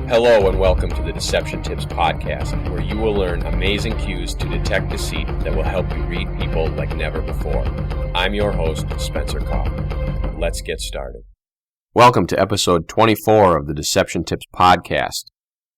Hello and welcome to the Deception Tips podcast, where you will learn amazing cues to detect deceit that will help you read people like never before. I'm your host, Spencer Kaufman. Let's get started. Welcome to episode 24 of the Deception Tips podcast.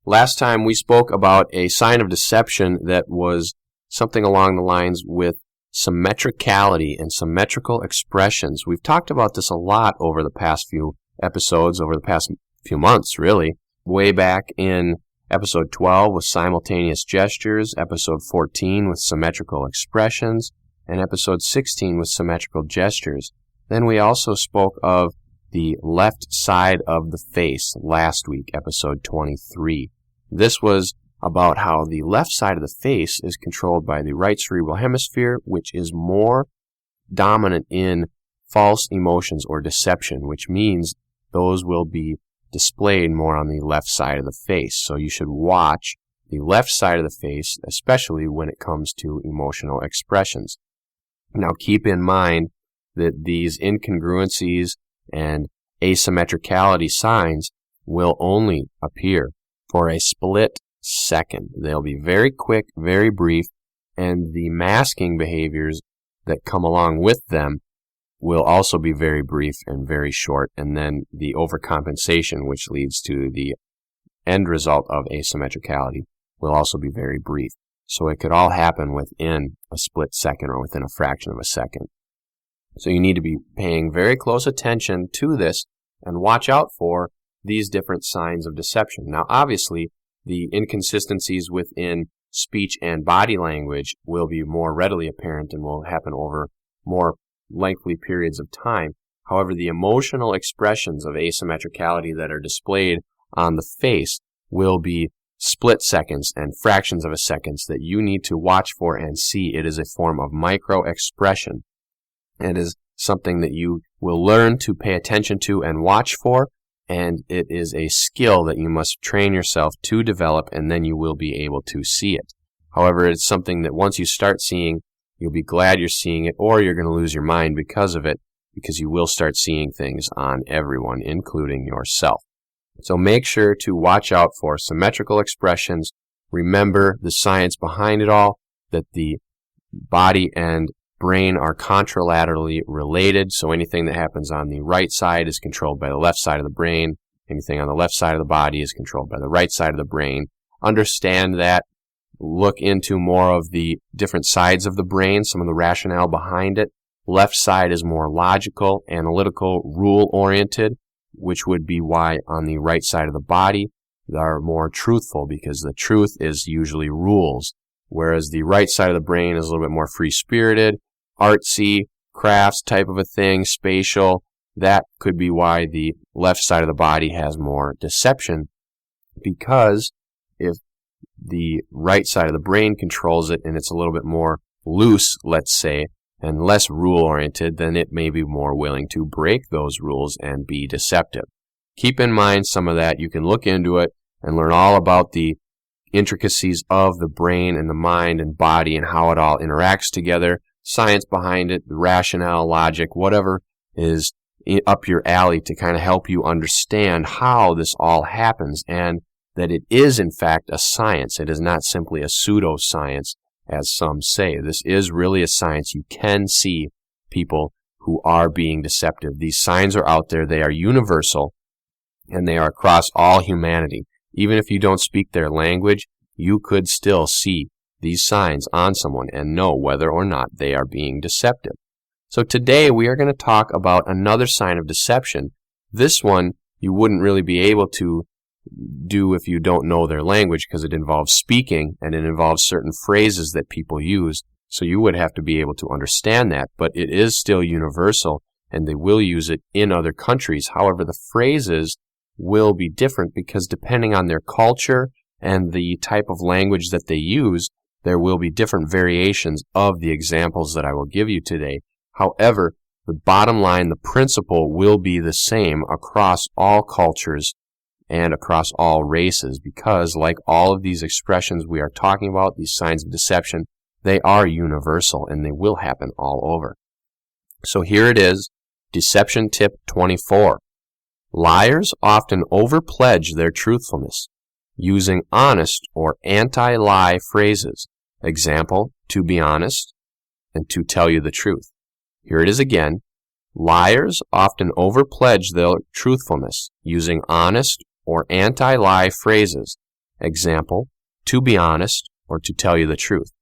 Last time we spoke about a sign of deception that was something along the lines with symmetricality and symmetrical expressions. We've talked about this a lot over the past few episodes, over the past few months, really. Way back in episode 12 with simultaneous gestures, episode 14 with symmetrical expressions, and episode 16 with symmetrical gestures. Then we also spoke of the left side of the face last week, episode 23. This was about how the left side of the face is controlled by the right cerebral hemisphere, which is more dominant in false emotions or deception, which means those will be displayed more on the left side of the face. So you should watch the left side of the face, especially when it comes to emotional expressions. Now keep in mind that these incongruencies and asymmetricality signs will only appear for a split second. They'll be very quick, very brief, and the masking behaviors that come along with them will also be very brief and very short, and then the overcompensation, which leads to the end result of asymmetricality, will also be very brief. So it could all happen within a split second or within a fraction of a second. So you need to be paying very close attention to this and watch out for these different signs of deception. Now, obviously, the inconsistencies within speech and body language will be more readily apparent and will happen over more lengthy periods of time. However, the emotional expressions of asymmetricality that are displayed on the face will be split seconds and fractions of a seconds that you need to watch for and see. It is a form of micro-expression. It is something that you will learn to pay attention to and watch for, and it is a skill that you must train yourself to develop, and then you will be able to see it. However, it's something that once you start seeing, you'll be glad you're seeing it, or you're going to lose your mind because of it, because you will start seeing things on everyone, including yourself. So make sure to watch out for symmetrical expressions. Remember the science behind it all, that the body and brain are contralaterally related, so anything that happens on the right side is controlled by the left side of the brain. Anything on the left side of the body is controlled by the right side of the brain. Understand that. Look into more of the different sides of the brain, some of the rationale behind it. Left side is more logical, analytical, rule-oriented, which would be why on the right side of the body they are more truthful, because the truth is usually rules, whereas the right side of the brain is a little bit more free-spirited, artsy, crafts type of a thing, spatial. That could be why the left side of the body has more deception, because if the right side of the brain controls it and it's a little bit more loose, let's say, and less rule-oriented, then it may be more willing to break those rules and be deceptive. Keep in mind some of that. You can look into it and learn all about the intricacies of the brain and the mind and body and how it all interacts together, science behind it, the rationale, logic, whatever is up your alley to kind of help you understand how this all happens, and that it is, in fact, a science. It is not simply a pseudoscience, as some say. This is really a science. You can see people who are being deceptive. These signs are out there. They are universal, and they are across all humanity. Even if you don't speak their language, you could still see these signs on someone and know whether or not they are being deceptive. So today we are going to talk about another sign of deception. This one you wouldn't really be able to do if you don't know their language, because it involves speaking and it involves certain phrases that people use. So you would have to be able to understand that, but it is still universal and they will use it in other countries. However, the phrases will be different because depending on their culture and the type of language that they use, there will be different variations of the examples that I will give you today. However, the bottom line, the principle will be the same across all cultures and across all races, because like all of these expressions we are talking about, these signs of deception, they are universal and they will happen all over. So here it is, deception tip 24. Liars often overpledge their truthfulness. using honest or anti-lie phrases. Example, to be honest and to tell you the truth. Here it is again. Liars often overpledge their truthfulness using honest or anti-lie phrases. Example, to be honest or to tell you the truth.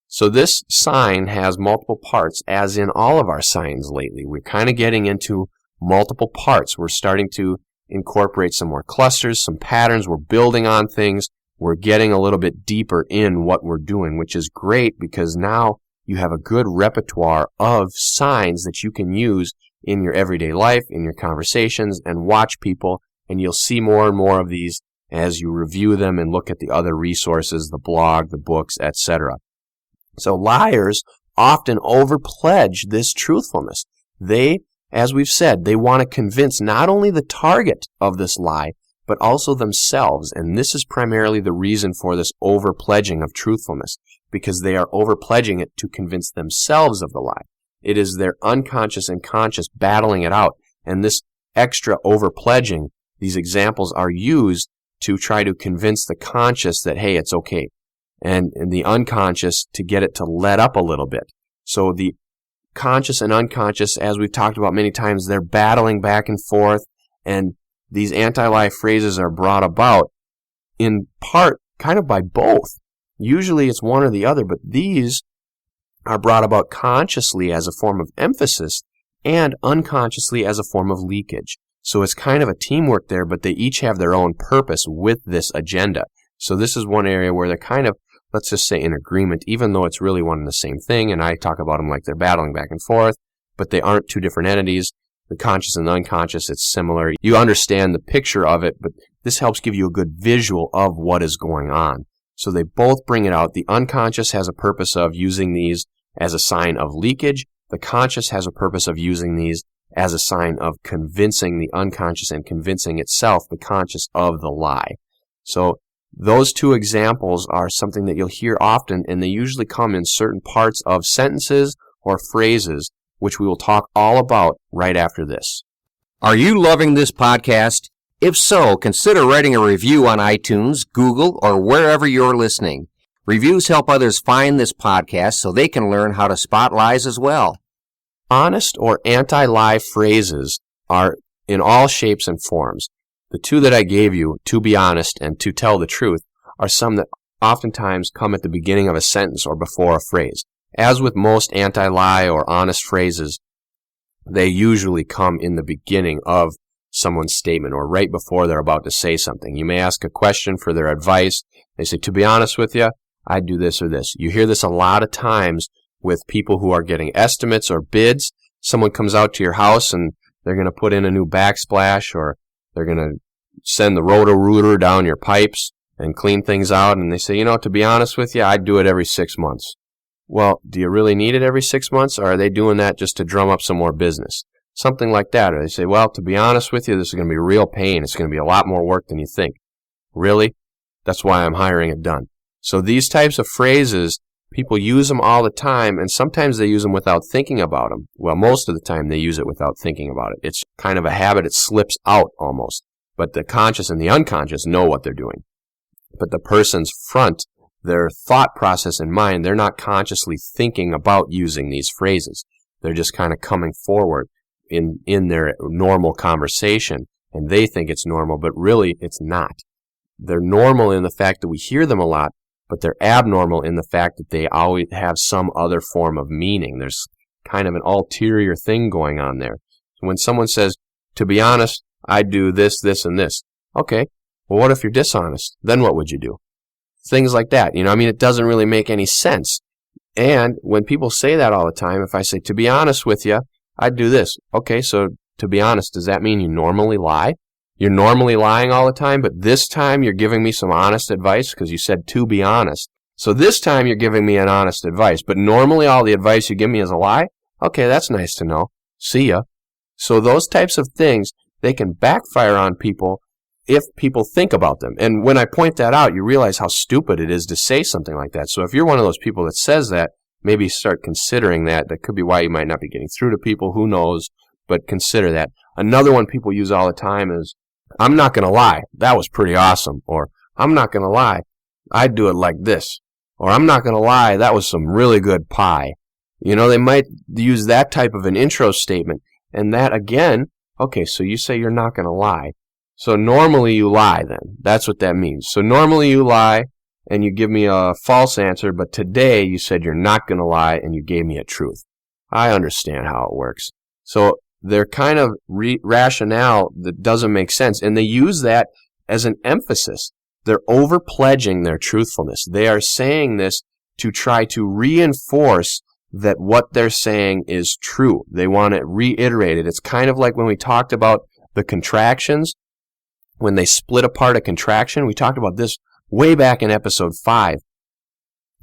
So this sign has multiple parts, as in all of our signs lately. We're kind of getting into multiple parts. We're starting to incorporate some more clusters, some patterns. We're building on things. We're getting a little bit deeper in what we're doing, which is great because now you have a good repertoire of signs that you can use in your everyday life, in your conversations, and watch people, and you'll see more and more of these as you review them and look at the other resources, the blog, the books, etc. So liars often overpledge this truthfulness. They, as we've said, they want to convince not only the target of this lie, but also themselves. And this is primarily the reason for this overpledging of truthfulness, because they are overpledging it to convince themselves of the lie. It is their unconscious and conscious battling it out. And this extra overpledging, these examples are used to try to convince the conscious that, hey, it's okay. And the unconscious to get it to let up a little bit. So the conscious and unconscious, as we've talked about many times, they're battling back and forth, and these anti-lie phrases are brought about in part kind of by both. Usually it's one or the other, but these are brought about consciously as a form of emphasis and unconsciously as a form of leakage. So it's kind of a teamwork there, but they each have their own purpose with this agenda. So this is one area where they're kind of, let's just say, in agreement, even though it's really one and the same thing, and I talk about them like they're battling back and forth, but they aren't two different entities. The conscious and the unconscious, it's similar. You understand the picture of it, but this helps give you a good visual of what is going on. So they both bring it out. The unconscious has a purpose of using these as a sign of leakage. The conscious has a purpose of using these as a sign of convincing the unconscious and convincing itself, the conscious, of the lie. So those two examples are something that you'll hear often, and they usually come in certain parts of sentences or phrases, which we will talk all about right after this. Are you loving this podcast? If so, consider writing a review on iTunes, Google, or wherever you're listening. Reviews help others find this podcast so they can learn how to spot lies as well. Honest or anti-lie phrases are in all shapes and forms. The two that I gave you, to be honest and to tell the truth, are some that oftentimes come at the beginning of a sentence or before a phrase. As with most anti-lie or honest phrases, they usually come in the beginning of someone's statement or right before they're about to say something. You may ask a question for their advice. They say, to be honest with you, I'd do this or this. You hear this a lot of times with people who are getting estimates or bids. Someone comes out to your house and they're going to put in a new backsplash, or they're going to send the Roto-Rooter down your pipes and clean things out, and they say, to be honest with you, I'd do it every 6 months. Well, do you really need it every 6 months, or are they doing that just to drum up some more business? Something like that. Or they say, well, to be honest with you, this is going to be real pain. It's going to be a lot more work than you think. Really? That's why I'm hiring it done. So these types of phrases, people use them all the time, and sometimes they use them without thinking about them. Well, most of the time they use it without thinking about it. It's kind of a habit. It slips out almost. But the conscious and the unconscious know what they're doing. But the person's front, their thought process in mind, they're not consciously thinking about using these phrases. They're just kind of coming forward in their normal conversation, and they think it's normal, but really it's not. They're normal in the fact that we hear them a lot, but they're abnormal in the fact that they always have some other form of meaning. There's kind of an ulterior thing going on there. When someone says, to be honest, I'd do this, this, and this. Okay, well, what if you're dishonest? Then what would you do? Things like that. It doesn't really make any sense. And when people say that all the time, if I say, to be honest with you, I'd do this. Okay, so to be honest, does that mean you normally lie? You're normally lying all the time, but this time you're giving me some honest advice because you said to be honest. So this time you're giving me an honest advice, but normally all the advice you give me is a lie? Okay, that's nice to know. See ya. So those types of things, they can backfire on people if people think about them. And when I point that out, you realize how stupid it is to say something like that. So if you're one of those people that says that, maybe start considering that. That could be why you might not be getting through to people. Who knows? But consider that. Another one people use all the time is, I'm not going to lie. That was pretty awesome. Or, I'm not going to lie, I'd do it like this. Or I'm not going to lie, that was some really good pie. You know, they might use that type of an intro statement. And that, again, okay, so you say you're not going to lie. So normally you lie then. That's what that means. So normally you lie and you give me a false answer, but today you said you're not going to lie and you gave me a truth. I understand how it works. So they're kind of rationale that doesn't make sense, and they use that as an emphasis. They're over-pledging their truthfulness. They are saying this to try to reinforce that what they're saying is true. They want it reiterated. It's kind of like when we talked about the contractions, when they split apart a contraction. We talked about this way back in episode 5.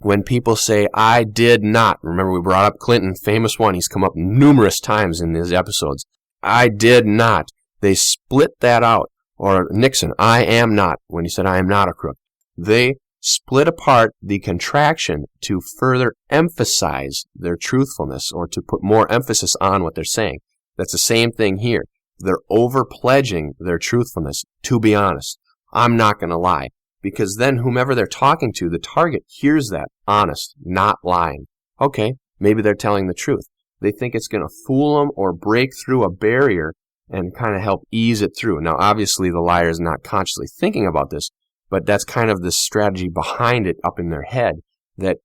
When people say, I did not. Remember, we brought up Clinton, famous one. He's come up numerous times in these episodes. I did not. They split that out. Or Nixon, I am not, when he said, I am not a crook. They split apart the contraction to further emphasize their truthfulness, or to put more emphasis on what they're saying. That's the same thing here. They're over-pledging their truthfulness. To be honest, I'm not going to lie. Because then whomever they're talking to, the target, hears that. Honest, not lying. Okay, maybe they're telling the truth. They think it's going to fool them or break through a barrier and kind of help ease it through. Now, obviously, the liar is not consciously thinking about this, but that's kind of the strategy behind it up in their head, that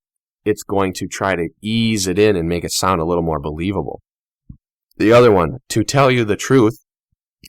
it's going to try to ease it in and make it sound a little more believable. The other one, to tell you the truth,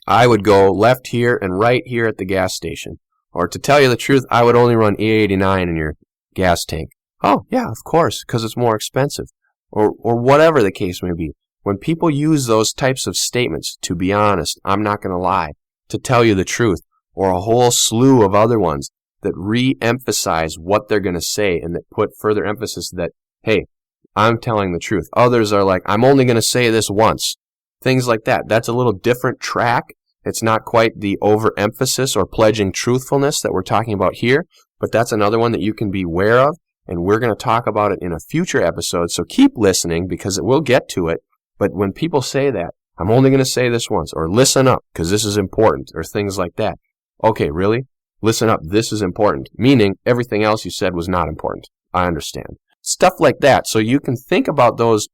I would go left here and right here at the gas station. Or to tell you the truth, I would only run E89 in your gas tank. Oh, yeah, of course, because it's more expensive. Or whatever the case may be. When people use those types of statements, to be honest, I'm not going to lie, to tell you the truth, or a whole slew of other ones that re-emphasize what they're going to say and that put further emphasis that, hey, I'm telling the truth. Others are like, I'm only going to say this once. Things like that. That's a little different track. It's not quite the overemphasis or pledging truthfulness that we're talking about here, but that's another one that you can be aware of, and we're going to talk about it in a future episode, so keep listening because we'll get to it. But when people say that, I'm only going to say this once, or listen up because this is important, or things like that. Okay, really? Listen up, this is important, meaning everything else you said was not important. I understand. Stuff like that, so you can think about those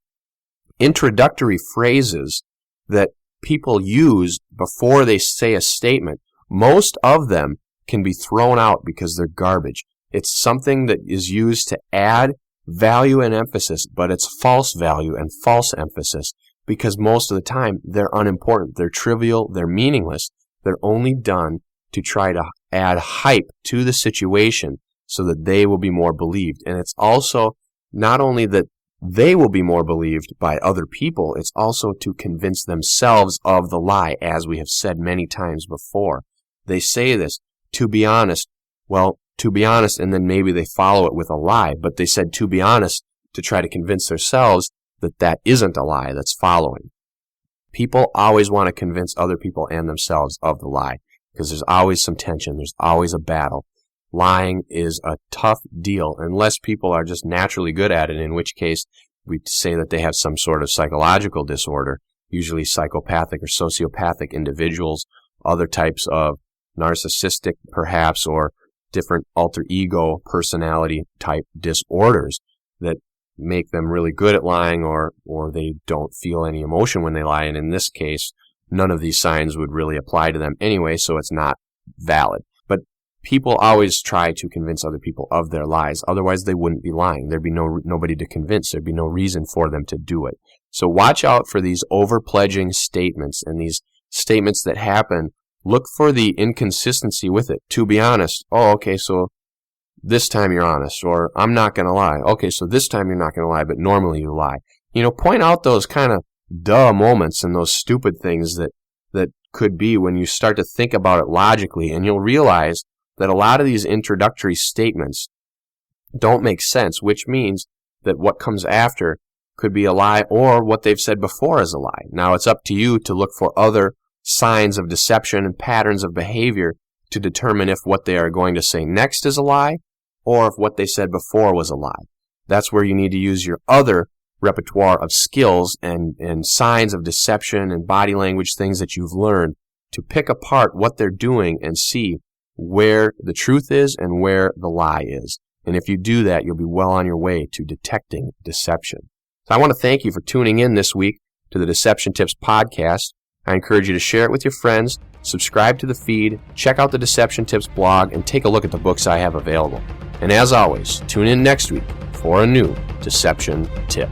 introductory phrases that people use before they say a statement. Most of them can be thrown out because they're garbage. It's something that is used to add value and emphasis, but it's false value and false emphasis because most of the time they're unimportant, they're trivial, they're meaningless. They're only done to try to add hype to the situation so that they will be more believed. And it's also not only that they will be more believed by other people, it's also to convince themselves of the lie, as we have said many times before. They say this, to be honest. Well, to be honest, and then maybe they follow it with a lie, but they said to be honest to try to convince themselves that that isn't a lie that's following. People always want to convince other people and themselves of the lie because there's always some tension, there's always a battle. Lying is a tough deal unless people are just naturally good at it, in which case we say that they have some sort of psychological disorder, usually psychopathic or sociopathic individuals, other types of narcissistic perhaps, or different alter ego personality type disorders that make them really good at lying, or they don't feel any emotion when they lie. And in this case, none of these signs would really apply to them anyway, so it's not valid. But people always try to convince other people of their lies. Otherwise, they wouldn't be lying. There'd be nobody to convince. There'd be no reason for them to do it. So watch out for these over-pledging statements and these statements that happen. Look for the inconsistency with it. To be honest, oh, okay, so this time you're honest, or I'm not going to lie. Okay, so this time you're not going to lie, but normally you lie. You know, point out those kind of duh moments and those stupid things that could be when you start to think about it logically, and you'll realize that a lot of these introductory statements don't make sense, which means that what comes after could be a lie, or what they've said before is a lie. Now, it's up to you to look for other signs of deception and patterns of behavior to determine if what they are going to say next is a lie, or if what they said before was a lie. That's where you need to use your other repertoire of skills and signs of deception and body language, things that you've learned, to pick apart what they're doing and see where the truth is and where the lie is. And if you do that, you'll be well on your way to detecting deception. So I want to thank you for tuning in this week to the Deception Tips podcast. I encourage you to share it with your friends, subscribe to the feed, check out the Deception Tips blog, and take a look at the books I have available. And as always, tune in next week for a new Deception Tip.